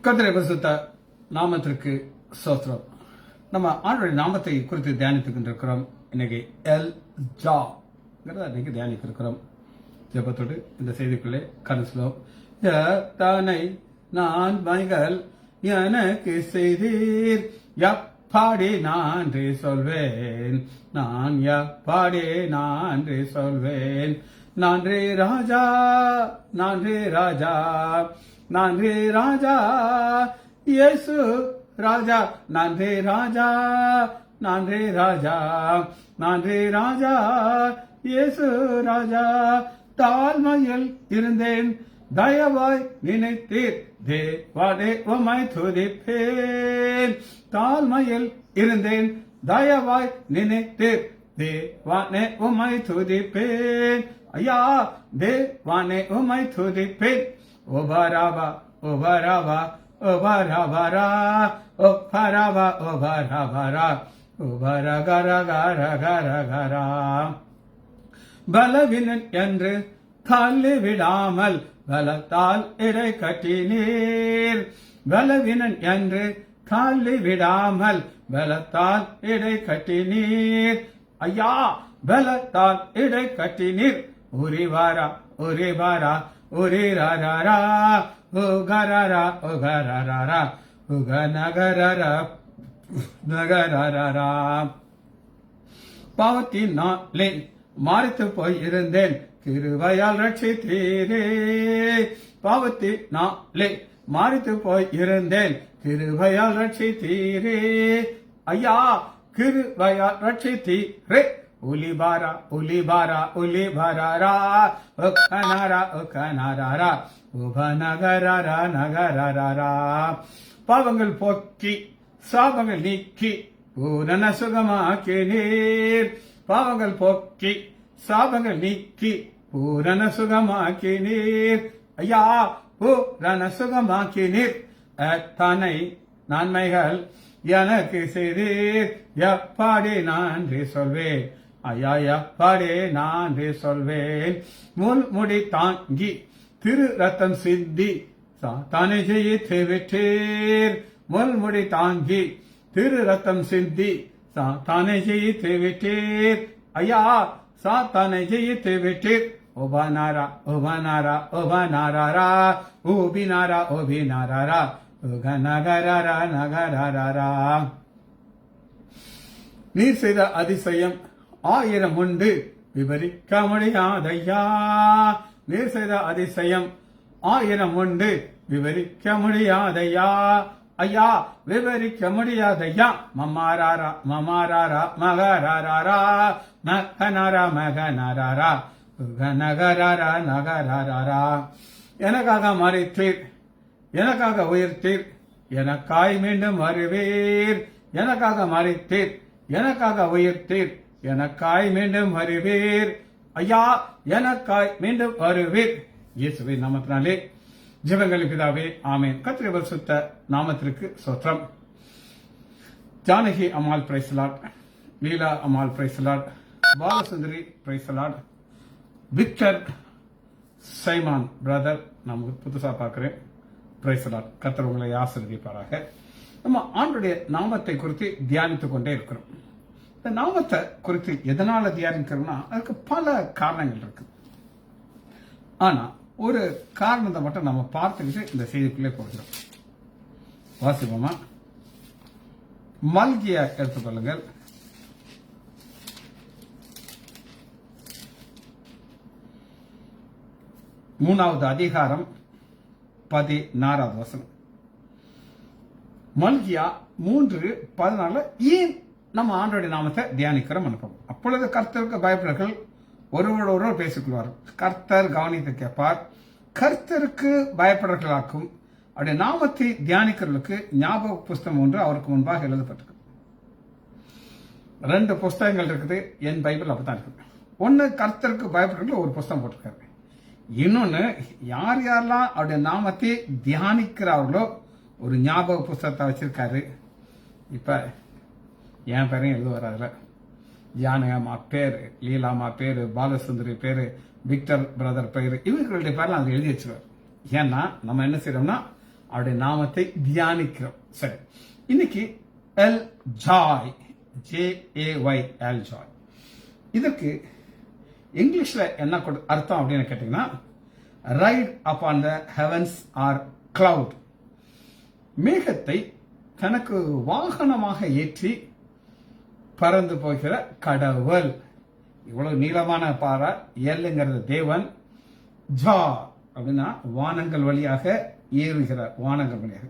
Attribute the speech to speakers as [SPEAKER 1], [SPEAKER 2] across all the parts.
[SPEAKER 1] கர்த்தருடைய பரிசுத்த நாமத்திற்கு ஸ்தோத்திரம். நம்ம ஆண்டவருடைய நாமத்தை குறித்து தியானித்துக் கொண்டிருக்கிறோம். இன்னைக்கு எல் ஜா இன்னைக்கு தியானிக்க இருக்கிறோம். ஜெபத்தோடு இந்த செய்திக்குள்ளே கடைசிலோம். தானை நான் மைகள் எனக்கு செய்தீர், எப்பாடி நான்றி சொல்வேன், நான் எப்பாடி நான்றி சொல்வேன். நான்றே ராஜா, நான்றே ராஜா, நான்றே ராஜா, இயேசு ராஜா, நான்றே ராஜா, நான்றே ராஜா, நான்றே ராஜா, இயேசு ராஜா. தாழ்மையில் இருந்தேன், தயவாய் நினைத்தீர், தேவாடே உம்மை துதிப்பேன். தாழ்மையில் இருந்தேன், தயவாய் நினைத்தீர், தேவானே உம்மை துதிப்பேன். ஐயா, தேவானே உம்மை துதிப்பேன். ஓபராபா ஓபராபா ஓபராபரா ஓபராபா ஓபராபரா ஓபரகரகரகரகரா. பலவீனன் என்று தள்ளி விடாமல் பலத்தால் இடை கட்டினீர். பலவீனன் என்று தள்ளி விடாமல் பலத்தால் இடை கட்டினீர். ஐயா, பலத்தால் இடை கட்டினீர். உரிவாரா உரிவாரா உரிராரா உகரரா உகரரா உகநகரரா நகரரா. பாவத்தினாலே மரித்து போய் இருந்தேன், கிருபையால் ரட்சித்தீரே. பாவத்தினாலே மரித்து போய் இருந்தேன், கிருபையால் ரட்சித்தீரே. ஐயா, கிருபையால் ரட்சித்தீரே. உலிபாரா உலிபாரா உலிபாரா உகனரா உகனரா உபநகரரா நகரரா. பாவங்கள் போக்கி சாபங்கள் நீக்கி பூரண சுகமாக்கினீர். பாவங்கள் போக்கி சாபங்கள் நீக்கி பூரண சுகமாக்கினீர். ஐயா, பூரண சுகமாக்கினீர். எத்தனை நன்மைகள் எனக்கு செய்தீர், எப்பாடி நன்றி சொல்வேன். ஐயா, எப்பாடி நன்றி சொல்வேன். முள்முடி தாங்கி திரு ரத்தம் சிந்தி சாத்தானை ஜெயித்து விட்டீர். முள்முடி தாங்கி திரு ரத்தம் சிந்தி சாத்தானை ஜெயித்து விட்டீர். ஐயா, சாத்தானை ஜெயித்து விட்டீர். ஒபனாரா ஒபனாரா ஒபனாரா ஊபினாரா ஓபினாரா உகநகரரா நகரரா. நீர் செய்த அதிசயம் 1000 உண்டு, விவரிக்க முடியாதையா. நீர் செய்த அதிசயம் 1000 உண்டு, விவரிக்க முடியாதையா. ஐயா, விவரிக்க முடியாதையா. மமாராரா மமாராரா மகராரா மகனரா மகனரா உகநகரரா நகரரா. எனக்காக மறித்தீர், எனக்காக உயிர்த்தீர், எனக்காய் மீண்டும் வருவீர். எனக்காக மறித்தீர், எனக்காக உயிர்த்தீர், எனக்காய் மீண்டும் வருவீர். ஐயா, எனக்காய் மீண்டும் வருவீர். இயேசுவின் நாமத்தினாலே ஜெபங்களின் பிதாவே, ஆமென். கர்த்தருடைய பரிசுத்த நாமத்திற்கு ஸ்தோத்திரம். Janaki Ammal praise Lord, Leela Ammal praise Lord, Balasundari praise Lord, Victor Simon brother நான் புதுசா பார்க்கிறேன். Praise Lord. கர்த்தர் உங்களை ஆசீர்வதிப்பாராக. நம்ம ஆண்டவருடைய நாமத்தை குறித்து தியானித்துக் கொண்டே இருக்கிறோம். இந்த நாமத்தை குறித்து எதனால தியானிக்கிறோம்னா, அதுக்கு பல காரணங்கள் இருக்கு. ஆனா ஒரு காரணத்தை மட்டும் நம்ம பார்த்துக்கிட்டு இந்த செய்திக்குள்ளே போகிறோம். வாசிப்போமா? மல்கியா எடுத்துக்கொள்ளுங்கள். மூணாவது அதிகாரம் 14வது வசனம். மல்கியா 3:14. ஏன் நம்ம ஆண்டவருடைய நாமத்தை தியானிக்கிறோம் அனுப்போம். அப்பொழுது கர்த்தருக்கு பயப்படுகள் ஒருவரோடு பேசிக்கொள்வார்கள். கர்த்தர் கவனித்து கேட்பார். கர்த்தருக்கு பயப்படுறவர்களாக்கும் அவருடைய நாமத்தை தியானிக்கிறவர்களுக்கு ஞாபக புஸ்தகம் ஒன்று அவருக்கு முன்பாக எழுதப்பட்டிருக்கு. 2 புஸ்தகங்கள் இருக்குது. என் பைபிள் அப்படித்தான் இருக்குது. ஒன்னு கர்த்தருக்கு பயப்படுறவர்கள் ஒரு புஸ்தகம் போட்டிருக்காரு. இன்னொன்னு யார் யாரெல்லாம் அவருடைய நாமத்தை தியானிக்கிறார்களோ ஒரு ஞாபக புஸ்தகத்தை வச்சிருக்காரு. இப்ப என் பேரையும் எழுதுவார். அதுல ஜானகம்மா பேரு, லீலாமா பேரு, பாலசுந்தரி பேரு, விக்டர் பிரதர் பேரு, இவர்களுடைய பேர்லாம் அது எழுதி வச்சுருவார். ஏன்னா நம்ம என்ன செய்யறோம்னா அவருடைய நாமத்தை தியானிக்கிறோம். சரி, இன்னைக்கு El Jay, JAY, El Jay. இதற்கு இங்கிலீஷ்ல என்ன அர்த்தம் அப்படின்னு கேட்டீங்கன்னா, ride upon the heavens or cloud. மேகத்தை தனக்கு வாகனமாக ஏற்றி பறந்து போகிற கடவுள். இவ்வளவு நீளமான பாறை. எல்லுங்கிறது தேவன், ஜா அப்படின்னா வானங்கள் வழியாக ஏறுகிறார், வானங்கள் வழியாக.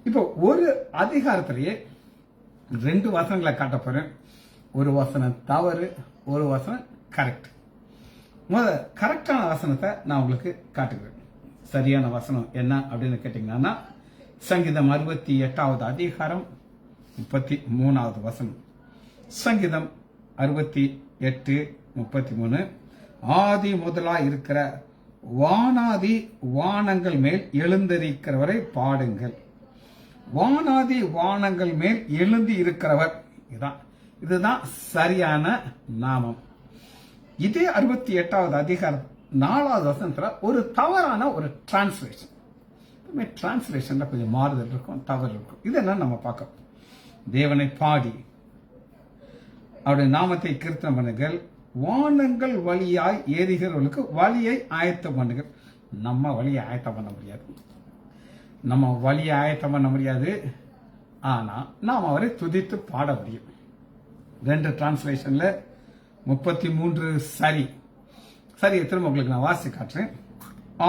[SPEAKER 1] இப்போ ஒரு அதிகாரத்திலேயே 2 வசனங்களை காட்ட போறேன். ஒரு வசனம் தவறு, ஒரு வசனம் கரெக்ட். கரெக்டான வசனத்தை நான் உங்களுக்கு காட்டுகிறேன். சரியான வசனம் என்ன அப்படின்னு கேட்டீங்கன்னா, சங்கீதம் 68வது அதிகாரம் 33வது வசனம். சங்கீதம் 68:33, ஆதி முதலாய் இருக்கிற வானாதி வானங்கள் மேல் எழுந்திருக்கிறவரை பாடுங்கள். வானாதி வானங்கள் மேல் எழுந்தி இருக்கிறவர், இதுதான் சரியான நாமம். இதே 68வது அதிகாரம் 4வது வசனத்துல ஒரு தவறான ஒரு டிரான்ஸ்லேஷன். டிரான்ஸ்லேஷன்ல கொஞ்சம் மாறுதல் இருக்கும், தவறு இருக்கும். இது என்ன நம்ம பார்க்கணும். தேவனை பாடி அவருடைய நாமத்தை கீர்த்தனம் பண்ணுங்கள், வானங்கள் வழியாய் ஏறுகிறவர்களுக்கு வழியை ஆயத்தம் பண்ணுங்கள். நம்ம வழியை ஆயத்தம் பண்ண முடியாது, ஆனா நாம் அவரை துதித்து பாட முடியும். 2 டிரான்ஸ்லேஷன்ல 33 சரி. திரும்ப உங்களுக்கு நான் வாசி காட்டுறேன்.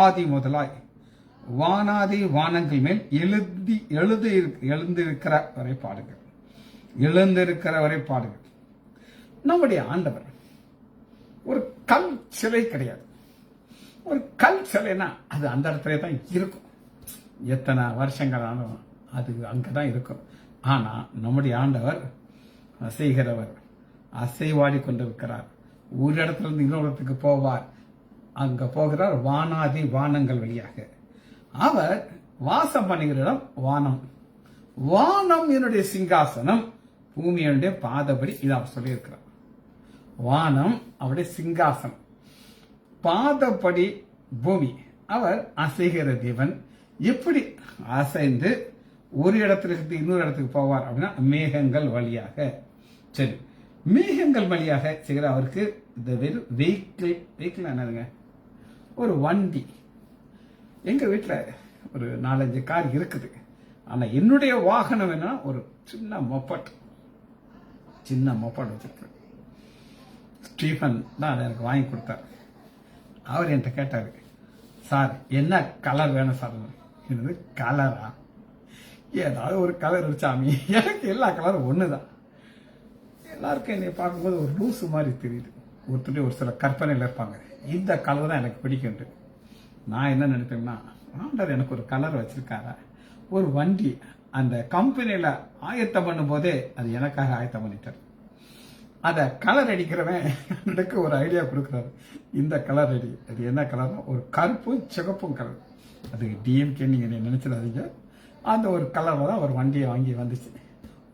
[SPEAKER 1] ஆதி முதலாய் வானாதி வானங்கள் மேல் எழுந்திருக்கிறவரை பாடுங்கள். நம்முடைய ஆண்டவர் ஒரு கல் சிலை கிடையாது. ஒரு கல் சிலைனா அது அந்த இடத்துல தான் இருக்கும். எத்தனை வருஷங்கள் ஆனாலும் அது அங்கதான் இருக்கும். ஆனா நம்முடைய ஆண்டவர் அசைகிறவர், அசைவாடி கொண்டிருக்கிறார். ஒரு இடத்துல இருந்து இன்னொரு இடத்துக்கு போவார். அங்க போகிறார் வானாதி வானங்கள் வழியாக. அவர் வாசம் பண்ணுகிற இடம் வானம். வானம் என்னுடைய சிங்காசனம், பூமியுடைய பாதபடி. இதை அவர் சொல்லியிருக்கிறார். வானம் அவருடைய சிங்காசனம், பாதப்படி பூமி. அவர் அசைகிற தேவன். எப்படி அசைந்து ஒரு இடத்திலிருந்து இன்னொரு இடத்துக்கு போவார் அப்படின்னா மேகங்கள் வழியாக. சரி, மேகங்கள் வழியாக செய்கிற அவருக்கு இந்த வெறும் வெஹிக்கிள் என்னதுங்க, ஒரு வண்டி. எங்க வீட்டில் ஒரு 4-5 கார் இருக்குது. ஆனா என்னுடைய வாகனம் என்ன, ஒரு சின்ன மொப்பட் வச்சிருக்கேன். ஸ்டீஃபன் தான் எனக்கு வாங்கி கொடுத்தார். அவர் என்கிட்ட கேட்டாரு, சார் என்ன கலர் வேணும் சார்? என்னது கலரா? ஏதாவது ஒரு கலர் சாமி, எனக்கு எல்லா கலரும் ஒண்ணுதான். எல்லாருக்கும் என்னை பார்க்கும்போது ஒரு லூசு மாதிரி தெரியுது. ஒருத்தர் ஒரு சில கற்பனையில் இருப்பாங்க, இந்த கலர் தான் எனக்கு பிடிக்கும்ட்டு. நான் என்ன நினைப்பேன்னா, ஆண்டர் எனக்கு ஒரு கலர் வச்சிருக்காரா? ஒரு வண்டி அந்த கம்பெனியில ஆயத்தம் பண்ணும் போதே அது எனக்காக ஆயத்தம் பண்ணிட்டார். அத கலர் அடிக்கிறவன் எனக்கு ஒரு ஐடியா கொடுக்குறாரு, இந்த கலர் அடி. அது என்ன கலர்? ஒரு கருப்பும் சிகப்பும் கலர். அது டிஎம்கே நீங்க நினைச்சிடாதீங்க. அந்த ஒரு கலர்ல தான் ஒரு வண்டியை வாங்கி வந்துச்சு.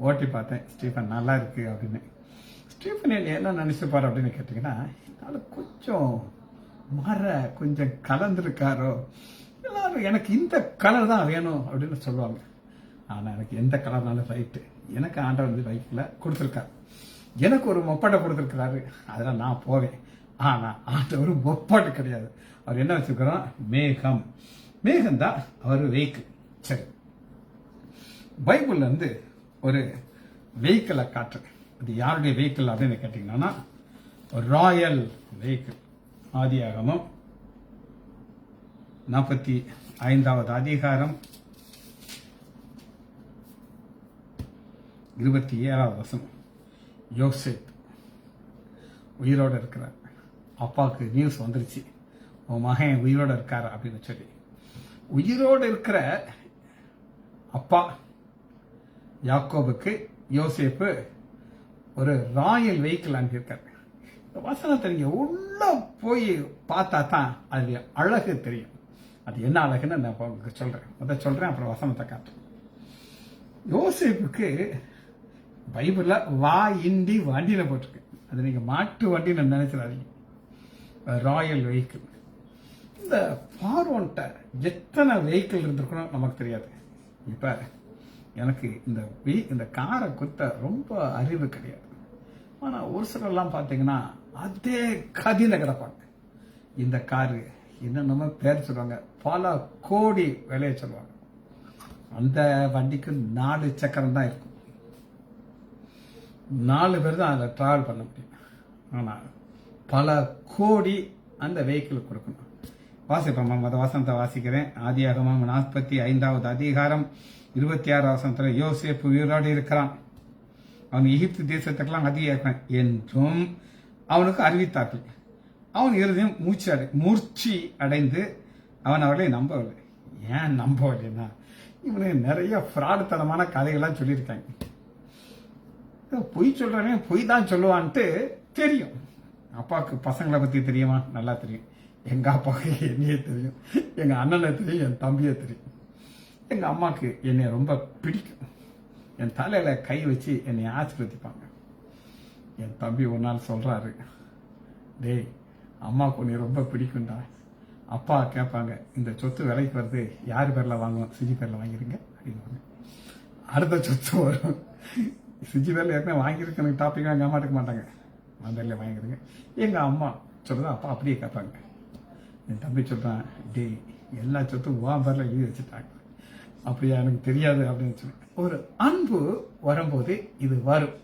[SPEAKER 1] ஓட்டி பார்த்தேன், ஸ்டீஃபன் நல்லா இருக்கு அப்படின்னு. ஸ்டீஃபன் என்ன நினைச்சுப்பாரு அப்படின்னு கேட்டீங்கன்னா, கொஞ்சம் கலந்துருக்காரோ, எல்லாரும் எனக்கு இந்த கலர் தான் வேணும் அப்படின்னு சொல்லுவாங்க. ஆனா எனக்கு எந்த கலர்னாலும் ரைட்டு. எனக்கு ஆண்டவர் வந்து ரைட்ல கொடுத்துருக்காரு. எனக்கு ஒரு மொப்பாட்டை கொடுத்துருக்கிறாரு, அதெல்லாம் நான் போவேன். ஆனா ஆண்டவர் மொப்பாட்டு கிடையாது. அவர் என்ன வச்சிருக்கிறோம்? மேகம் தான் அவர் வெஹிக்கிள். சரி, பைபிள்ல இருந்து ஒரு வெஹிக்கிளை காட்டுறேன். அது யாருடைய வெஹிக்கிள் அப்படின்னு கேட்டீங்கன்னா, ராயல் வெஹிக்கிள். ஆதியாகமம் 45வது அதிகாரம் 27வது வசனம். யோசேப் உயிரோடு இருக்கிறார். அப்பாவுக்கு நியூஸ் வந்துருச்சு, உன் மகன் உயிரோடு இருக்காரு அப்படின்னு சொல்லி. உயிரோடு இருக்கிற அப்பா யாக்கோபுக்கு யோசேப்பு ஒரு ராயல் வெஹிக்கிள் அனுப்பியிருக்காரு. இந்த வசனத்தை நீங்க உள்ள போய் பார்த்தா தான் அது அழகு தெரியும். அது என்ன அழகுன்னு நான் உங்களுக்கு சொல்றேன், அப்புறம் வசனத்தை காட்டுறேன். யோசேப்புக்கு பைபிள்ல இண்டி வண்டியில போட்டிருக்கு. அது நீங்க மாட்டு வண்டின்னு நினைச்சிடாதீங்க. Royal vehicle. இந்த இந்த பார்வோன்ட்ட எத்தனை வெஹிக்கிள் இருந்திருக்கணும் நமக்கு தெரியாது. இப்ப எனக்கு இந்த காரை குறித்த ரொம்ப அறிவு கிடையாது. ஆனா ஒரு சிலர்லாம் பாத்தீங்கன்னா அதே கதியில கிடப்பாங்க. இந்த காரு என்னென்னமோ பேர் சொல்லுவாங்க, பல கோடி விலையை சொல்லுவாங்க. அந்த வண்டிக்கு 4 சக்கரம் தான் இருக்கும். 4 பேர் தான் அதில் டிராவல் பண்ண முடியும். ஆனா பல கோடி அந்த வெஹிக்கிள் கொடுக்கணும். வாசிப்போம், அந்த வசனத்தை வாசிக்கிறேன். ஆதியாகமம் 45வது அதிகாரம் 26 வசனத்துல, யோசேப்பு உயிரோடு இருக்கிறான், அவன் எகிப்து தேசத்துக்கெல்லாம் அதிகாரம் என்றும் அவனுக்கு அறிவித்தார்கள். அவன் இருதயம் மூர்ச்சி அடைந்து அவன் அவர்களை நம்பவில்லை. ஏன் நம்பவில்லைன்னா, இவனுக்கு நிறைய ஃப்ராடுத்தனமான கதைகள்லாம் சொல்லியிருக்காங்க. பொய் சொல்றவன் பொய் தான் சொல்லுவான்ட்டு தெரியும். அப்பாவுக்கு பசங்களை பத்தி தெரியுமா? நல்லா தெரியும். எங்க அப்பாவுக்கு என்னையே தெரியும், எங்க அண்ணனை தெரியும், என் தம்பியை தெரியும். எங்க அம்மாவுக்கு என்னை ரொம்ப பிடிக்கும். என் தலையில கை வச்சு என்னை ஆசீர்வதிப்பாங்க. என் தம்பி ஒரு நாள் சொல்றாரு, டேய் அம்மாவுக்கு உன்னை ரொம்ப பிடிக்கும்டா. அப்பா கேட்பாங்க, இந்த சொத்து விலைக்கு வருது, யார் பேர்ல வாங்குவோம்? சிஜி பேர்ல வாங்கிருங்க அப்படின்னு. அடுத்த சொத்து வரும், சிஜி பேர்ல ஏற்கனவே வாங்கியிருக்க டாபிக் எங்க அம்மா எடுக்க மாட்டாங்க, அந்த பேர்ல வாங்கிருங்க. எங்க அம்மா சொல்றது அப்பா அப்படியே கேட்பாங்க. என் தம்பி சொல்றான், டேய் எல்லா சொத்தும் உன் பேர்ல எழுதி வச்சுட்டாங்க. அப்படியா? எனக்கு தெரியாது அப்படின்னு சொல்லி. ஒரு அன்பு வரும்போது இது வரும்.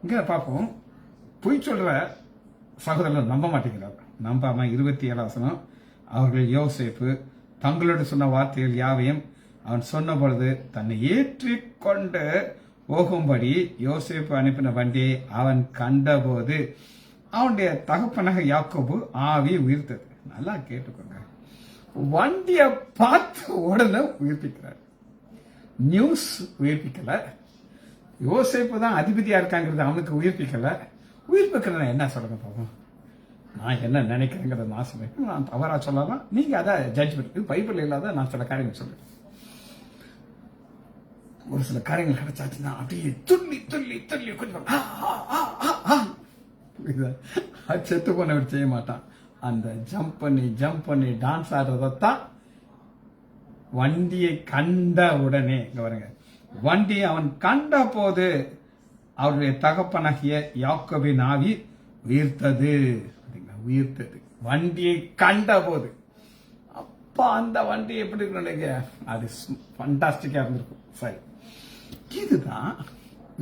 [SPEAKER 1] இங்க பார்ப்போம், பொய் சொல்ற சகோதரர் நம்ப மாட்டேங்கிறார். நம்பாம 27 வசனம், அவர்கள் யோசேப்பு தங்களோடு சொன்ன வார்த்தைகள் யாவையும் அவன் சொன்ன பொழுது தன்னை ஏற்றிக்கொண்டு போகும்படி யோசேப்பு அனுப்பின வண்டியை அவன் கண்டபோது அவனுடைய தகப்பனாக யாக்கோபு ஆவி உயிர்த்தது. நல்லா கேட்டுக்கோங்க, வண்டிய பார்த்து உடனே உயிர்ப்பிக்கிறார். நியூஸ் உயிர்ப்பிக்கல, யோசேப்பு தான் அதிபதியா இருக்காங்கிறது அவனுக்கு உயிர்ப்பிக்கல. உயிர்ப்பிக்கிறத என்ன சொல்லுங்க பாப்போம். நான் என்ன நினைக்கிறேங்கிறத நான் சொல்றேன், நான் தவறா சொல்லலாம், நீங்க அதை ஜட்ஜ் பண்ணி. பைபிள் இல்லாத நான் சில காரியங்கள் சொல்றேன். ஒரு சில காரியங்கள் கிடைச்சாச்சுன்னா அப்படியே துள்ளி துள்ளி துள்ளி கொஞ்சம் செத்து போனவர் செய்ய மாட்டான். அந்த ஜம்ப் பண்ணி டான்ஸ் ஆடுறதான் வண்டியை கண்ட உடனே, இங்க பாருங்க, வண்டியை அவன் கண்ட போது அவருடைய தகப்பனாகிய யாக்கோபின் ஆவி உயிர்த்தது. வண்டியை கண்ட போது. அப்ப அந்த வண்டி எப்படி இருக்கும்? அது ஃபண்டாஸ்டிக்கா இருந்திருக்கும். சரி, இதுதான்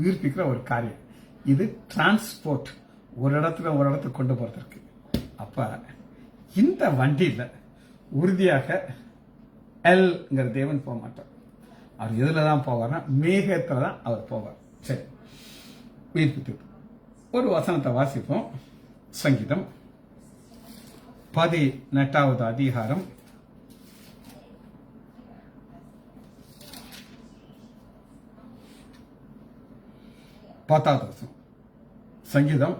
[SPEAKER 1] உயிர்ப்பிக்கிற ஒரு காரியம். இது டிரான்ஸ்போர்ட், ஒரு இடத்துக்கு கொண்டு போறதுக்கு. அப்ப இந்த வண்டியில உறுதியாக எல்ங்கிற தேவன் போக மாட்டார். அவர் எதுல தான் போவார்னா மேகத்துல தான் அவர் போவார். சரி, உயிர்ப்பித்து ஒரு வசனத்தை வாசிப்போம். சங்கீதம் 18வது அதிகாரம் 10வது வசனம். சங்கீதம்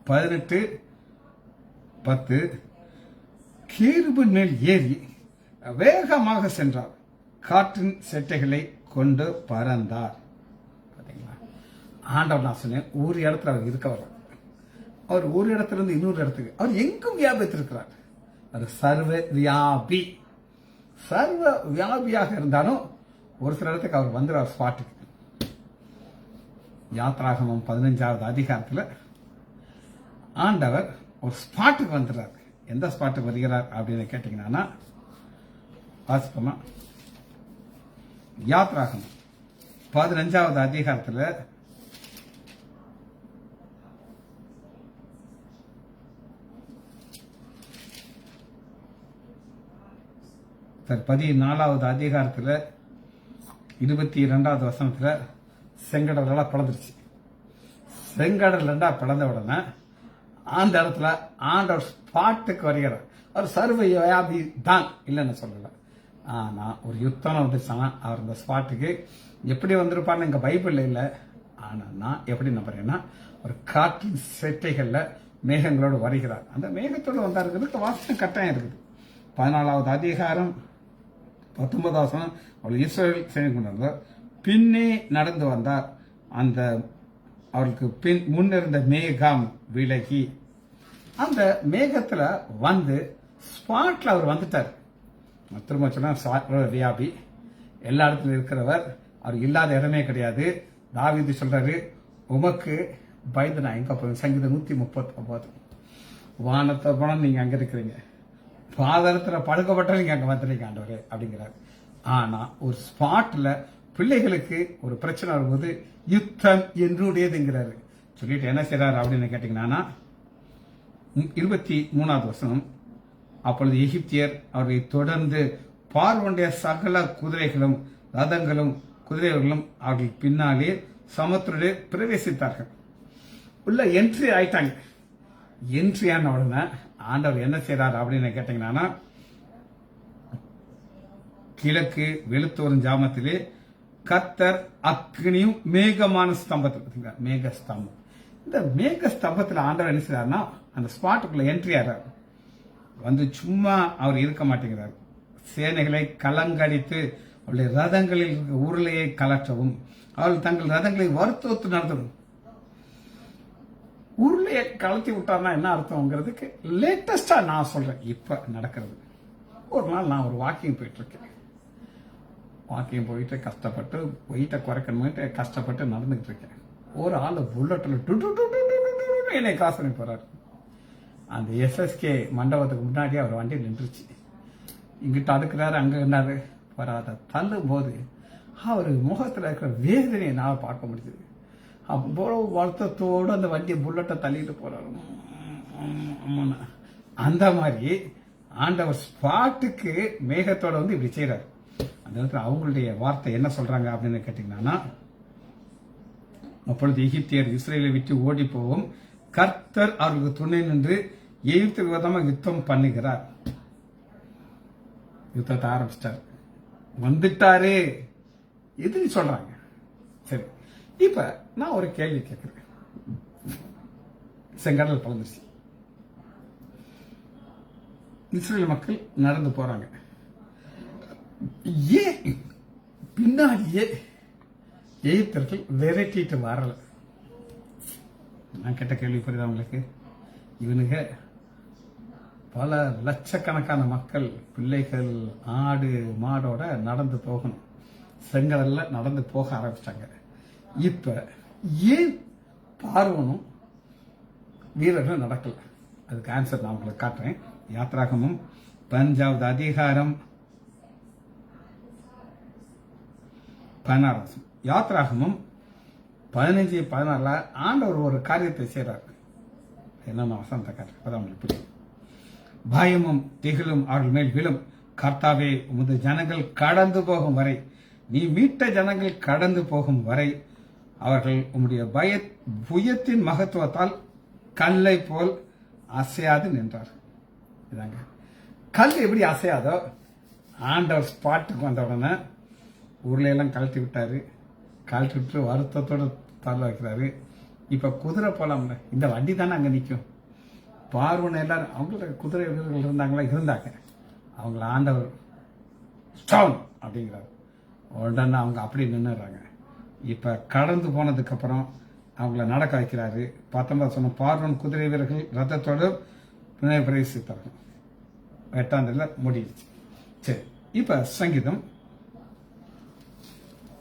[SPEAKER 1] 18:10, கேருபு மேல் ஏறி வேகமாக சென்றார், காற்றின் செட்டைகளை கொண்டு பறந்தார். பாத்தீங்களா? ஆண்டவர் நான் சொன்னேன், ஒரு இடத்துல அவர் இருக்க வர்றார். அவர் ஒரு இடத்துல இருந்து இன்னொரு இடத்துக்கு அவர் எங்கும் வியாபித்திருக்கிறார். அவர் சர்வ வியாபியாக இருந்தாலும் ஒரு சில இடத்துக்கு அவர் வந்துடுவார் ஸ்பாட்டுக்கு. யாத்ராகமம் 15வது அதிகாரத்தில் ஆண்டவர் ஒரு ஸ்பாட்டுக்கு வந்துடுறார். எந்த ஸ்பாட்டுக்கு வருகிறார் அப்படின்னு கேட்டீங்கன்னா, வாசிப்போமா? யாத்ராகமம் 15வது அதிகாரத்தில் 14வது அதிகாரத்தில் 22வது வசனத்துல செங்கடல் எல்லாம் பிளந்துருச்சு. செங்கடல் ரெண்டா பிளந்த உடனே அந்த இடத்துல ஆண்டவர் ஸ்பாட்டுக்கு வருகிறார். அவர் சர்வ வியாபி தான், இல்லைன்னு சொல்லல. ஆனா ஒரு யுத்தம் வந்துருச்சானா அவர் அந்த ஸ்பாட்டுக்கு எப்படி வந்திருப்பார்னு எங்க பைபிள்ல இல்லை. ஆனா நான் எப்படி நம்புறேன்னா, ஒரு காற்றின் செட்டைகள்ல மேகங்களோடு வருகிறார். அந்த மேகத்தோடு வந்தாருங்கிறதுக்கு வாசனை கட்டாயம் இருக்குது. 14வது அதிகாரம் 19வது வசனம், அவள் இஸ்ரவேல் செய்து கொண்டிருந்தார், பின்னே நடந்து வந்தார், அந்த அவருக்கு முன்னிருந்த மேகம் விலகி. அந்த மேகத்துல வந்து ஸ்பாட்ல அவர் வந்துட்டார். திரும்ப சொன்னா வியாபி, எல்லா இடத்துல இருக்கிறவர், அவர் இல்லாத இடமே கிடையாது. தாவீது சொல்றாரு, உமக்கு பயந்து நான் எங்க போவேன். சங்கீதம் 139. வானத்தை போனா நீங்க அங்க இருக்கிறீங்க, பாதரத்துல படுக்கப்பட்ட நீங்க அங்க வந்துறீங்க ஆண்டவரே அப்படிங்கிறாரு. ஆனா ஒரு ஸ்பாட்ல பிள்ளைகளுக்கு ஒரு பிரச்சனை வரும்போது யுத்தம் என்னுடையதுங்கிறாரு. சொல்லிட்டு என்ன செய்யறாரு அப்படின்னு கேட்டீங்கன்னா 23வது வசனம், அப்பொழுது எகிப்தியர் அவர்களை தொடர்ந்து பார்வனுடைய சகல குதிரைகளும் ரதங்களும் குதிரைகளும் அவர்கள் பின்னாலே சமுத்திரே பிரவேசித்தார்கள். உள்ள என்ட்ரி ஆயிட்டாங்க. என்ட்ரி ஆன உடனே ஆண்டவர் என்ன செய்யறாரு அப்படின்னு கேட்டீங்கன்னா, கிழக்கு வெளுத்தோறும் ஜாமத்திலே கர்த்தர் அக்னியும் மேகமான ஸ்தம்பத்தில், மேக ஸ்தம்பம். இந்த மேக ஸ்தம்பத்தில் ஆண்டவர் என்ன செய்யறாருன்னா அந்த ஸ்பாட்டுக்குள்ள என்ட்ரி ஆறாரு. வந்து சும்மா அவர் இருக்க மாட்டேங்கிறார். சேனைகளை கலங்கடித்து அவருடைய ரதங்களில் உருளையை கலற்றவும் அவர்கள் தங்கள் ரதங்களை வருத்தத்து நடத்தவும். உருளையை கலத்தி விட்டார்னா என்ன அர்த்தம்ங்கிறதுக்கு லேட்டஸ்டா நான் சொல்றேன். இப்ப நடக்கிறது, ஒரு நாள் நான் ஒரு வாக்கிங் போயிட்டு இருக்கேன். வாக்கிங் போயிட்டு கஷ்டப்பட்டு வெயிட்டை குறைக்கணும்ட்டு கஷ்டப்பட்டு நடந்துகிட்டு இருக்கேன். ஒரு ஆள் புல்லட்ல என்னை கிராஸ் பண்ணி போறாரு. அந்த எஸ்எஸ்கே மண்டபத்துக்கு முன்னாடி அவர் வண்டி நின்றுச்சு. இங்கிட்ட அடுக்கிறாரு, அங்க இருந்தாரு. வராத தள்ளும் போது அவர் முகத்துல இருக்கிற வேதனையை நான் பார்க்க முடியுது. அவ்வளவு வருத்தத்தோடு அந்த வண்டியை புல்லட்டை தள்ளிட்டு போறாரு. அந்த மாதிரி ஆண்டவர் ஸ்பாட்டுக்கு மேகத்தோட வந்து இப்படி செய்யறாரு. அந்த இடத்துல அவங்களுடைய வார்த்தை என்ன சொல்றாங்க அப்படின்னு கேட்டீங்கன்னா, அப்பொழுது எகிப்தியர் இஸ்ரேலை விட்டு ஓடி போகும், கர்த்தர் அவர்களுக்கு துணை நின்று எகிப்துக்கு விதமாக யுத்தம் பண்ணுகிறார். யுத்தத்தை ஆரம்பிச்சிட்டார், வந்துட்டாரு எதிரி சொல்றாங்க. சரி, இப்ப நான் ஒரு கேள்வி கேட்கிறேன். செங்கடல் பழந்துச்சு, இஸ்ரேல் மக்கள் நடந்து போறாங்க. ஏன் பின்னாடியே எகிப்தர்கள் விரட்டிட்டு வரல? நான் கேட்ட கேள்வி புரியுதா உங்களுக்கு? இவனுங்க பல லட்சக்கணக்கான மக்கள், பிள்ளைகள், ஆடு மாடோட நடந்து போகணும். செங்கடல்ல நடந்து போக ஆரம்பிச்சிட்டாங்க. இப்ப ஏன் பார்வனும் வீரர்களும் நடக்கல? அதுக்கு ஆன்சர் நான் உங்களுக்கு காட்டுறேன். யாத்ராகமும் 15வது அதிகாரம் 16. யாத்ராகமும் 15:16 ஆண்டவர் ஒரு காரியத்தை செய்யறாரு. என்னென்ன வசனத்தை காட்டுறேன், அப்பதான் உங்களுக்கு புரியும். பயமும் திகிலும் அவர்கள் மேல் விழும். கர்த்தாவே, உமது ஜனங்கள் கடந்து போகும் வரை, நீ மீட்ட ஜனங்கள் கடந்து போகும் வரை அவர்கள் உம்முடைய புயத்தின் மகத்துவத்தால் கல்லை போல் அசையாது நின்றார். இதாங்க கல் எப்படி அசையாதோ, ஆண்டவர் ஸ்பாட்டுக்கு வந்த உடனே ஊர்ல கழட்டி விட்டாரு. கழட்டி விட்டு வருத்தத்தோடு தள்ள வைக்கிறாரு. இப்ப குதிரை போலாம்ல, இந்த வண்டி தானே அங்க நிற்கும். பார்வன் எல்லாரும் அவங்களோட குதிரை வீரர்கள் இருந்தாங்க. அவங்கள ஆண்டவர் ஸ்டவுன் அப்படிங்கிறாரு. உடனே அவங்க அப்படி நின்னுறாங்க. இப்ப கடந்து போனதுக்கு அப்புறம் அவங்கள நடக்க வைக்கிறாரு. 19 சொன்ன பார்வன் குதிரை வீரர்கள் ரத்தத்தோடு பிரவேசித்தார்கள். 8ஆம் முடிஞ்சிச்சு. சரி, இப்ப சங்கீதம்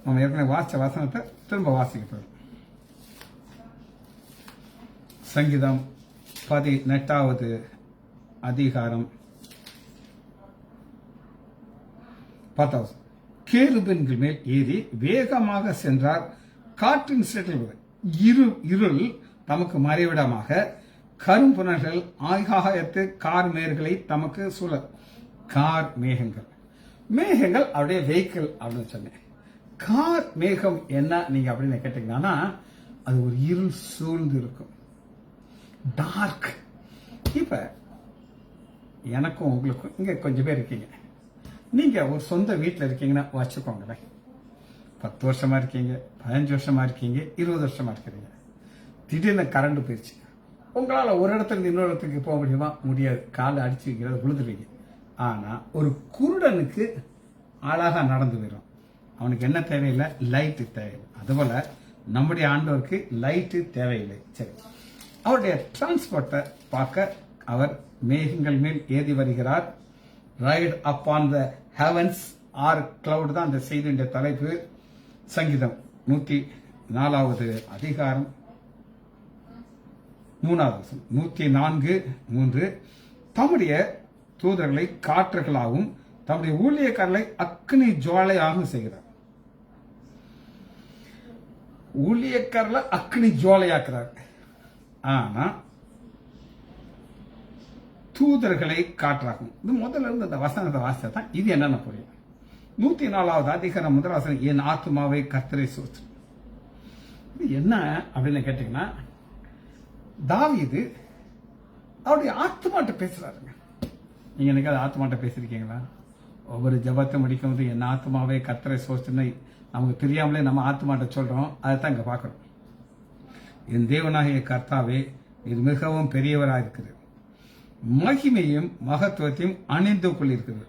[SPEAKER 1] நம்ம ஏற்கனவே வாசிச்ச வசனத்தை திரும்ப வாசிக்க போறோம். சங்கீதம் 18வது அதிகாரம் 10. கேருபீன்கள் மேல் ஏறி வேகமாக சென்றார். காற்றின் சேற்றில் இருள் தமக்கு மறைவிடமாக, கரும்புணர்கள் ஆகாயத்து கார் மேகங்களை தமக்கு சூழ. கார் மேகங்கள், மேகங்கள் அப்படியே வெஹிக்கிள் அப்படின்னு சொன்னேன். கார் மேகம் என்ன நீங்க அப்படின்னு கேட்டீங்கன்னா, அது ஒரு இருள் சூழ்ந்து இருக்கும், டார்க். இப்ப எனக்கும் உங்களுக்கும் இங்க கொஞ்சம் பேர் இருக்கீங்க. நீங்க ஒரு சொந்த வீட்டில் இருக்கீங்கன்னா வச்சுக்கோங்களேன். 10 வருஷமா இருக்கீங்க, 15 வருஷமா இருக்கீங்க, 20 வருஷமா இருக்கிறீங்க. திடீர்னு கரண்ட் போயிடுச்சு. உங்களால ஒரு இடத்துல இருந்து இன்னொரு இடத்துக்கு போக முடியுமா? முடியாது. காலை அடிச்சு வைக்கிறது, விழுந்துருவீங்க. ஆனா ஒரு குருடனுக்கு அழகா நடந்து போயிடும். அவனுக்கு என்ன தேவையில்லை? லைட்டு தேவையில்லை. அதுபோல நம்முடைய ஆண்டவருக்கு லைட்டு தேவையில்லை. சரி, அவருடைய டிரான்ஸ்போர்ட்டை பார்க்க அவர் மேகங்கள் மேல் ஏறி வருகிறார். Ride upon the heavens or cloud தான் அந்த செய்தியுடைய தலைப்பு. சங்கீதம் 104வது அதிகாரம் 3வது 104:3 தம்முடைய தூதர்களை காற்றுகளாகவும் தம்முடைய ஊழியக்காரர்களை அக்னி ஜுவாலையாகவும் செய்கிறார். ஊழியக்காரர்களை அக்னி ஜுவாலையாக்குறார். ஆனா தூதர்களை காற்றாகும். இது முதல்ல இருந்து அந்த வசனத்தை வாசித்தா தான் இது என்னன்னு புரியும். 104வது அதிகாரம் 1 வசனம், என் ஆத்துமாவை கர்த்தரை சோற்று. இது என்ன அப்படின்னு கேட்டீங்கன்னா, தாவீது அவருடைய ஆத்துமாட்ட பேசுறாருங்க. நீங்க எனக்கு ஆத்துமாட்ட பேசிருக்கீங்களா? ஒவ்வொரு ஜபத்தை முடிக்கும் போது என் ஆத்துமாவை கர்த்தரை சோற்றுன்னு நமக்கு தெரியாமலே நம்ம ஆத்துமாட்ட சொல்றோம். அதைத்தான் இங்க பார்க்கணும். என் தேவனாகிய கர்த்தாவே, இது மிகவும் பெரியவராக இருக்கிறது. மகிமையும் மகத்துவத்தையும் அணிந்து கொள்ளிருக்கிறது.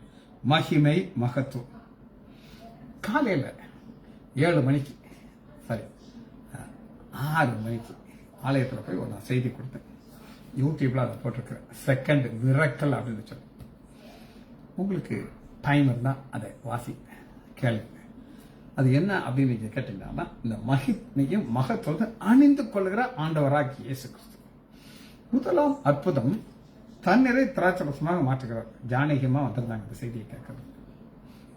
[SPEAKER 1] மகிமை மகத்துவம். காலையில் 7 மணிக்கு 6 மணிக்கு ஆலயத்தில் போய் ஒரு செய்தி கொடுத்தேன். யூடியூப்ல அதை போட்டிருக்கிறேன். செகண்ட் விரக்கல் அப்படின்னு சொல்லி, உங்களுக்கு டைம் இருந்தால் அதை வாசி கேளுங்க. அது என்ன அப்படின்னு நீங்க கேட்டீங்கன்னா, இந்த மகிமையும் மகத்துவத்தை அணிந்து கொள்ளுகிற ஆண்டவராகி இயேசு கிறிஸ்து. முதலாம் அற்புதம், தண்ணீரை திராட்சரசமாக மாற்றுகிறார். ஜானகியமா வந்திருந்தாங்க இந்த செய்தியை கேட்கறது.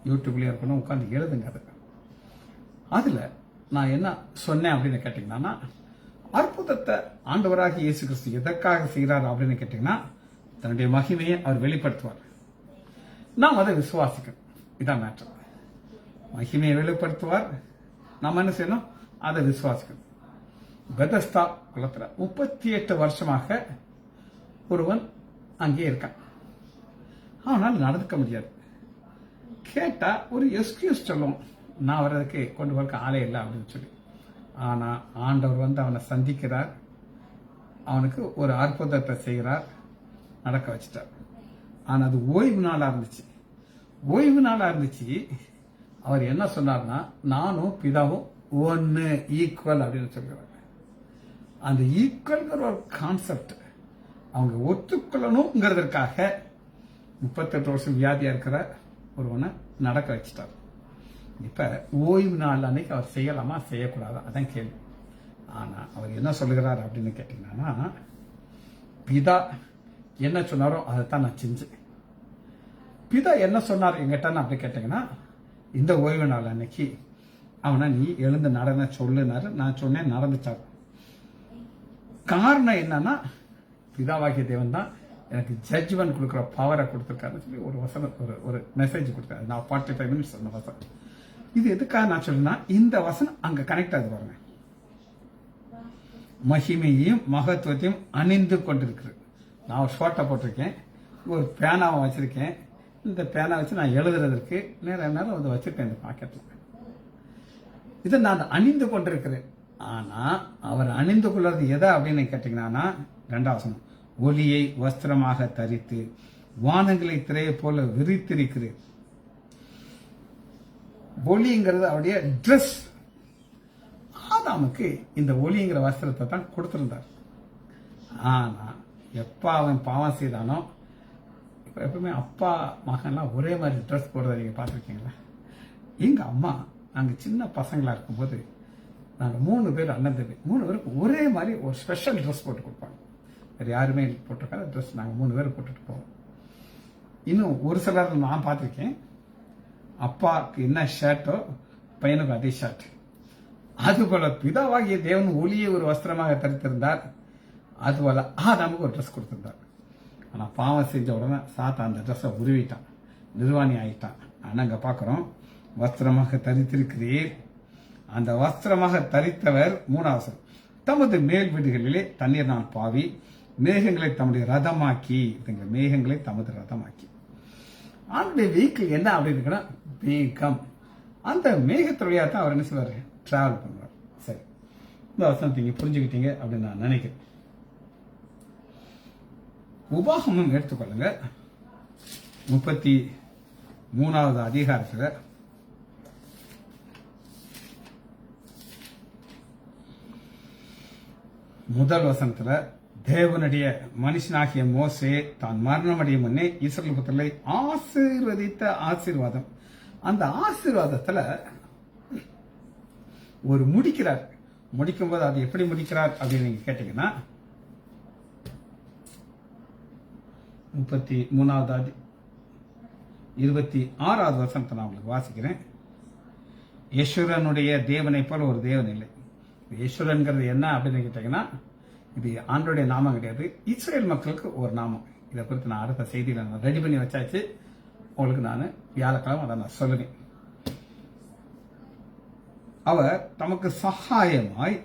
[SPEAKER 1] யூடியூப்லயே இருக்கணும், உட்காந்து எழுதுங்க. அதுல நான் என்ன சொன்னேன் அப்படின்னு கேட்டீங்கன்னா, அற்புதத்தை ஆண்டவராகி இயேசு கிறிஸ்து எதற்காக செய்கிறார் அப்படின்னு கேட்டீங்கன்னா, தன்னுடைய மகிமையை அவர் வெளிப்படுத்துவார். நாம் அதை விசுவாசிக்கணும். இதான் மேட்டர். மகிமையை வெளிப்படுத்துவார், நாம் என்ன செய்யணும்? அதை விசுவாசிக்கணும். பெதஸ்தா குளத்துல 38 வருஷமாக ஒருவன் அங்கே இருக்கான். அவனால் நடந்துக்க முடியாது. கேட்டா ஒரு எக்ஸ்கியூஸ் சொல்லுவோம், நான் வர்றதுக்கு கொண்டு போறதுக்கு ஆளே இல்லை அப்படின்னு சொல்லி. ஆனா ஆண்டவர் வந்து அவனை சந்திக்கிறார், அவனுக்கு ஒரு அற்புதத்தை செய்கிறார், நடக்க வச்சிட்டார். ஆனா அது ஓய்வு நாளா இருந்துச்சு. ஓய்வு நாளா இருந்துச்சு. அவர் என்ன சொன்னார்னா, நானும் பிதாவும் ஒன்னு, ஈக்குவல் அப்படின்னு சொல்கிறார். அந்த ஈக்குவல்ங்கிற ஒரு கான்செப்ட் அவங்க ஒத்துக்கொள்ளணுங்கிறதுக்காக 38 வருஷம் வியாதியா இருக்கிற ஒருவனை நடக்க வச்சிட்டார். இப்ப ஓய்வு நாள் அன்னைக்கு அவர் செய்யலாமா செய்யக்கூடாதா அதான் கேள்வி. ஆனா அவர் என்ன சொல்லுகிறார் அப்படின்னு கேட்டீங்கன்னா, பிதா என்ன சொன்னாரோ அதைத்தான் நான் செஞ்சேன். பிதா என்ன சொன்னார் எங்கிட்ட அப்படி கேட்டீங்கன்னா, இந்த ஓய்வு நாள் அன்னைக்கு அவனை நீ எழுந்து நடன சொல்லுனாரு. நான் சொன்னேன், நடந்துச்சார். காரணம் என்னன்னா, பிதாவாகிய தேவன் தான் எனக்கு ஜட்ஜ்மெண்ட் கொடுக்குற பவரை கொடுத்துருக்காருன்னு சொல்லி ஒரு வசனம், ஒரு மெசேஜ் கொடுத்தாரு. நான் 45 மினிட்ஸ் சொன்ன வசனம். இது எதுக்காக நான் சொல்லுன்னா, இந்த வசனம் அங்க கனெக்ட் ஆகுது பாருங்க. மகிமையையும் மகத்துவத்தையும் அணிந்து கொண்டிருக்கிறது. நான் ஒரு ஷோட்டை போட்டிருக்கேன், ஒரு பேனாவை வச்சிருக்கேன். இந்த பேனா வச்சு நான் எழுதுறதற்கு நேரம் வந்து வச்சிருக்கேன் இந்த பாக்கெட்ல. இதை நான் அணிந்து கொண்டிருக்கிறேன். ஆனா அவர் அணிந்து கொள்வது எதை அப்படின்னு கேட்டீங்கன்னா, 2வது வசனம், ஒளியை வஸ்திரமாக தரித்து வானங்களை திரையை போல விரித்திருக்கிறேன். ஒளிங்கிறது அவருடைய ட்ரெஸ். ஆதாமுக்கு இந்த ஒளிங்கிற வஸ்திரத்தை தான் கொடுத்திருந்தார். ஆனா எப்ப அவன் பாவம் செய்தானோ, எப்பவுமே அப்பா மகன்லாம் ஒரே மாதிரி ட்ரெஸ் போடுறத நீங்க பார்த்துருக்கீங்களா? எங்க அம்மா நாங்க சின்ன பசங்களா இருக்கும்போது, நாங்க 3 பேர் அண்ணன் தம்பி, 3 பேருக்கு ஒரே மாதிரி ஒரு ஸ்பெஷல் ட்ரெஸ் போட்டு கொடுப்பாங்க. வேற யாருமே போட்டிருக்காத ட்ரெஸ் நாங்க 3 பேர் போட்டுட்டு போவோம். இன்னும் ஒரு சிலர் நான் பார்த்துருக்கேன், அப்பாவுக்கு என்ன ஷர்ட்டோ பையனுக்கு அதே ஷர்ட். அதுபோல பிதாவாகிய தேவன் ஒளியை ஒரு வஸ்திரமாக தரித்திருந்தார். அதுபோல நமக்கு ஒரு ட்ரெஸ் கொடுத்திருந்தார். ஆனா பாவம் செஞ்ச உடனே சாத்தா அந்த ட்ரெஸ்ஸை உருவிட்டான், நிர்வாணி ஆயிட்டான். ஆனா அங்க பாக்குறோம், வஸ்திரமாக தரித்திருக்கிறீர். அந்த வஸ்திரமாக தரித்தவர் 3வது, தமது மேல் வீடுகளிலே தண்ணீர் நான் பாவி மேகங்களை தம்முடைய ரதமாக்கி. மேகங்களை தமது ரதமாக்கி. அந்த வெஹிக்கிள் என்ன அப்படின்னு மேகம். அந்த மேகத்துறையா தான் அவர் என்ன செய்வார்? டிராவல் பண்ணுவார். சரி, இந்த வசனத்தை நீங்க புரிஞ்சுக்கிட்டீங்க அப்படின்னு நான் நினைக்கிறேன். உபாகமம் எடுத்துக்கொள்ளுங்க. 33வது அதிகாரத்துல முதல் வசனத்துல, தேவனுடைய மனுஷனாகிய மோசே தான் மரணமடைய முன்னே இஸ்ரவேல் புத்திரரை ஆசீர்வதித்த ஆசீர்வாதம். அந்த ஆசீர்வாதத்துல ஒரு முடிக்கிறார். முடிக்கும் போது அது எப்படி முடிக்கிறார் அப்படின்னு நீங்க கேட்டீங்கன்னா 33வது 26வது வசனத்தை நான் உங்களுக்கு வாசிக்கிறேன். யேசுரனுடைய தேவனை போல ஒரு தேவன் இல்லை. யேசுரன்கிறது என்ன அப்படின்னு கேட்டீங்கன்னா, இது ஆண்டோடைய நாமம் கிடையாது, இஸ்ரேல் மக்களுக்கு ஒரு நாமம். இதை குறித்து நான் அடுத்த செய்தியில நான் ரெடி பண்ணி வச்சாச்சு. உங்களுக்கு நான் வியாழக்கிழமை அதை நான் சொல்லுவேன். அவர் தமக்கு சகாயமாய்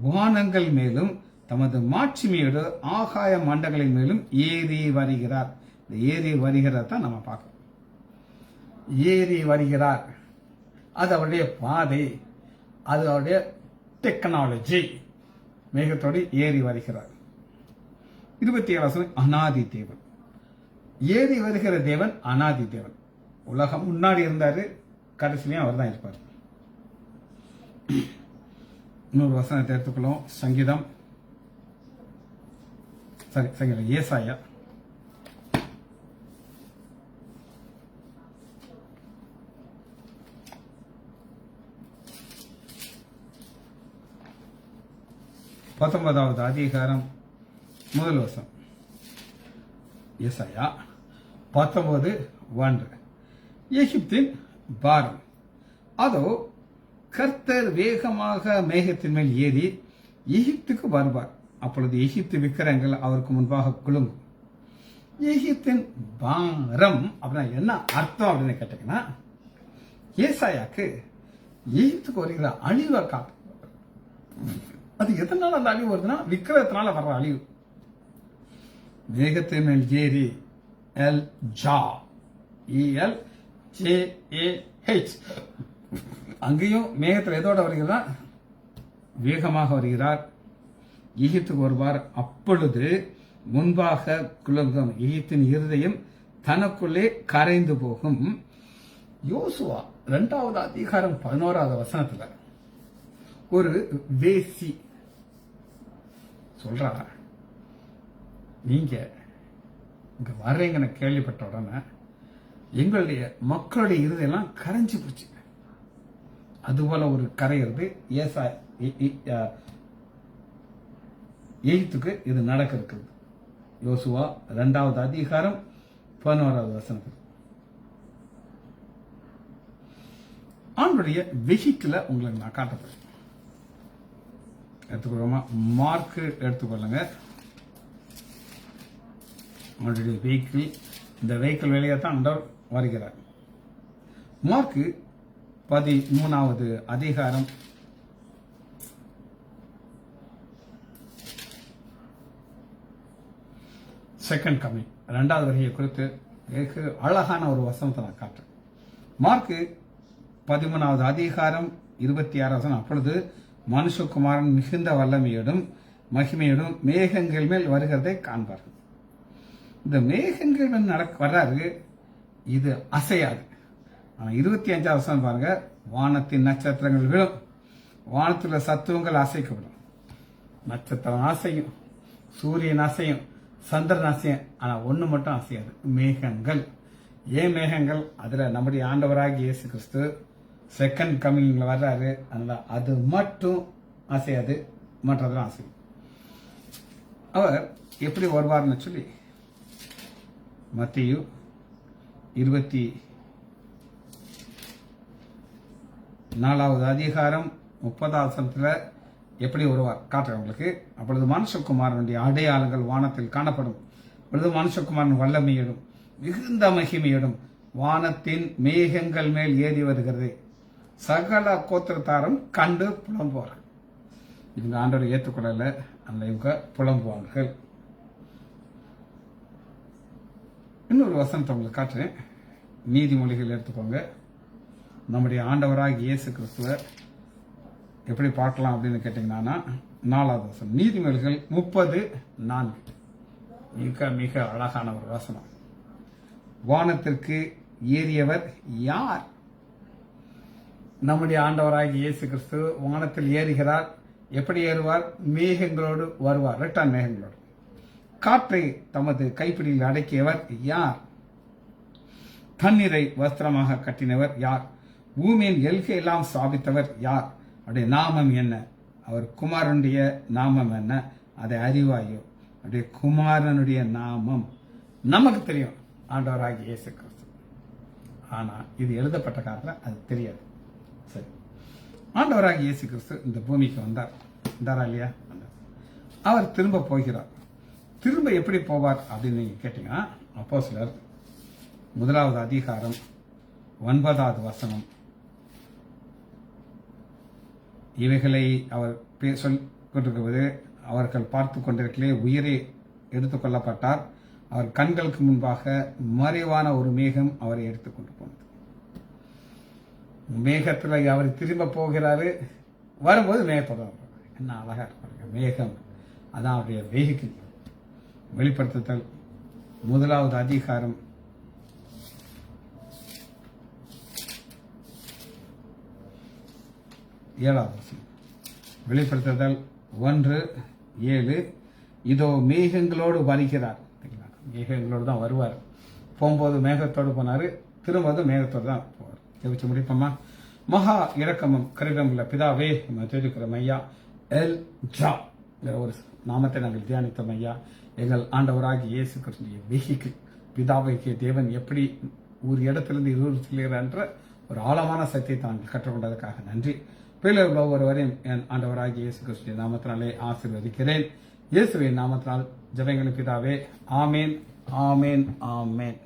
[SPEAKER 1] வானங்கள் மேலும் தமது மாட்சிமையோடு ஆகாய மண்டங்களின் மேலும் ஏறி வருகிறார். இந்த ஏறி வருகிறத தான் நம்ம பார்க்கணும். ஏறி வருகிறார், அது அவருடைய பாதை, அது அவருடைய டெக்னாலஜி. மேகத்தோடு ஏறி வருகிறார். 27 அனாதி தேவன். ஏறி வருகிற தேவன் அனாதி தேவன். உலகம் முன்னாடி இருந்தாரு, கடைசிலையும் அவர் தான் இருப்பார். இன்னொரு வசனத்தை எடுத்துக்கொள்ளும். சங்கீதம் ஏசாயா 19வது அதிகாரம் முதல் வசனம். ஏசாயா 19:1. எகிப்தின் பாரம், அதோ கர்த்தர் வேகமாக மேகத்தின் மேல் ஏறி எகிப்துக்கு வருவார். அப்பொழுது எகிப்து விக்கிரங்கள் அவருக்கு முன்பாக குலுங்கும். எகிப்தின் பாரம் அப்படின்னா என்ன அர்த்தம் அப்படின்னு கேட்டீங்கன்னா, ஏசாயாக்கு எகிப்துக்கு வருகிற அழிவை காட்டும். அது எதனால அந்த அழிவு வருதுன்னா, விக்கிரகத்தினால வர்ற அழிவு. மேகத்தின் மேல் ஏறி ELJAH, அங்கேயும் மேகத்தில் எதோட வருகிறதா, வேகமாக வருகிறார். எகிப்துக்கு வருவார். அப்பொழுது முன்பாக குலுங்கும். எகிப்தின் இருதயம் தனக்குள்ளே கரைந்து போகும். யோசுவா 2வது அதிகாரம் 11வது வசனத்துல ஒரு வேசி சொல்றா, நீங்க இங்க வர்றீங்கன்னு கேள்விப்பட்ட உடனே எங்களுடைய மக்களுடைய இருதெல்லாம் கரைஞ்சு போச்சு. அதுபோல ஒரு கரையிறது எகிப்துக்கு இது நடக்க இருக்குது. யோசுவா 2வது அதிகாரம் 11வது வசனத்தில். ஆண்டுடைய வெஹிக்கிள உங்களுக்கு நான் காட்டப்படுறேன். எடுத்துக்கொள்ளுமா, மார்க் எடுத்துக்கொள்ளுங்க. அவருடைய வெஹிக்கிள், இந்த வெஹிக்கிள் வெளியே தான் ஆண்டவர் வருகிறார். மார்க் 13வது அதிகாரம் 2nd கமிங், 2வது வருகையை குறித்து வெகு அழகான ஒரு வசனத்தை நான் காட்டுறேன். மார்க் 13வது அதிகாரம் 26 வசனம். அப்பொழுது மனுஷகுமாரன் மிகுந்த வல்லமையோடும் மகிமையோடும் மேகங்கள் மேல் வருகிறதை காண்பார்கள். இந்த மேகங்கள் மேல் வர்றாரு, இது அசையாது. ஆனா 25வது வசனம் பாருங்க, வானத்தின் நட்சத்திரங்கள் விழும், வானத்தில் சத்துவங்கள் அசைக்கப்படும். நட்சத்திரம் அசையும், சூரியன் அசையும், சந்திரன் அசையும், ஆனா ஒண்ணு மட்டும் அசையாது, மேகங்கள். ஏன் மேகங்கள்? அதுல நம்முடைய ஆண்டவராகிய இயேசு கிறிஸ்து 2nd கமிங்ல வர்றாரு. அதனால அது மட்டும் அசையாது, மற்றதெல்லாம் அசையும். அவர் எப்படி வருவார்னு சொல்லி மத்தேயு 24வது அதிகாரம் 30வது வசனத்துல எப்படி வருவார் காட்டுறேன் உங்களுக்கு. அப்பொழுது மனுஷகுமாரனுடைய அடையாளங்கள் வானத்தில் காணப்படும். அப்பொழுது மனுஷகுமாரன் வல்லமையோடும் மிகுந்த மகிமையோடும் வானத்தின் மேகங்கள் மேல் ஏறி வருகிறது. சகல கோத்திரத்தாரும் கண்டு புலம்புவார்கள். இவங்க ஆண்டவரை ஏற்றுக்கொள்ளல, அந்த இவங்க புலம்புவார்கள். இன்னொரு வசனத்தை உங்களுக்கு காட்டுறேன். நீதிமொழிகள் எடுத்துக்கோங்க. நம்முடைய ஆண்டவராக இயேசு கிறிஸ்துவ எப்படி பார்க்கலாம் அப்படின்னு கேட்டீங்கன்னா, 4வது வசனம். நீதிமொழிகள் 30:4 மிக மிக அழகான ஒரு வசனம். வானத்திற்கு ஏறியவர் யார்? நம்முடைய ஆண்டவராகிய இயேசு கிறிஸ்து வானத்தில் ஏறுகிறார். எப்படி ஏறுவார்? மேகங்களோடு வருவார், ரிட்டர்ன் மேகங்களோடு. காற்றை தமது கைப்பிடியில் அடக்கியவர் யார்? தண்ணீரை வஸ்திரமாக கட்டினவர் யார்? பூமியின் எல்கையெல்லாம் ஸ்தாபித்தவர் யார்? அவருடைய நாமம் என்ன? அவர் குமாரனுடைய நாமம் என்ன? அதை அறிவாயோ? அவருடைய குமாரனுடைய நாமம் நமக்கு தெரியும், ஆண்டவராகிய இயேசு கிறிஸ்து. ஆனா இது எழுதப்பட்ட காலத்தில் அது தெரியாது. சரி, ஆண்டவராகிய இயேசு கிறிஸ்து இந்த பூமிக்கு வந்தாரா இல்லையா? அவர் திரும்ப போகிறார். திரும்ப எப்படி போவார் அப்படின்னு நீங்க கேட்டீங்கன்னா, அப்போஸ்தலர் 1வது அதிகாரம் 9வது வசனம், இவைகளை அவர் சொல்லிக் கொண்டிருக்கிறது, அவர்கள் பார்த்து கொண்டிருக்கலே உயிரை எடுத்துக் கொள்ளப்பட்டார். அவர் கண்களுக்கு முன்பாக மறைவான ஒரு மேகம் அவரை எடுத்துக்கொண்டு போனது. மேகத்துல அவர் திரும்ப போகிறாரு, வரும்போது மேகத்தோட என்ன அழகா இருப்பாங்க. மேகம் அதான் அவருடைய வெஹிக்கிள். வெளிப்படுத்துதல் 1வது அதிகாரம் 7வது வசனம். வெளிப்படுத்துதல் 1:7, இதோ மேகங்களோடு வருகிறார். மேகங்களோடு தான் வருவார். போகும்போது மேகத்தோடு போனாரு, திரும்பது மேகத்தோடு தான் போவார். ஜெபிச்சு முடிப்போமா? மகா இரக்கமும் கருவிலும் உள்ள பிதாவே, தெரிவிக்கிறோம் ஐயா. எல் ஜா ஒரு நாமத்தை நாங்கள் தியானித்தோம் ஐயா. எங்கள் ஆண்டவராகி இயேசு கிறிஸ்துவின் வெஹிக்கிள். பிதாவைக்கு தேவன் எப்படி ஒரு இடத்திலிருந்து இருவர் செல்கிறார் என்ற ஒரு ஆழமான சத்தியத்தை நாங்கள் கற்றுக்கொண்டதற்காக நன்றி. பிள்ளைகள் ஒவ்வொருவரையும் என் ஆண்டவராகி இயேசு கிறிஸ்துவின் நாமத்தினாலே ஆசீர்வதிக்கிறேன். இயேசுவின் நாமத்தினால் ஜெபங்களின் பிதாவே. ஆமேன், ஆமேன், ஆமேன்.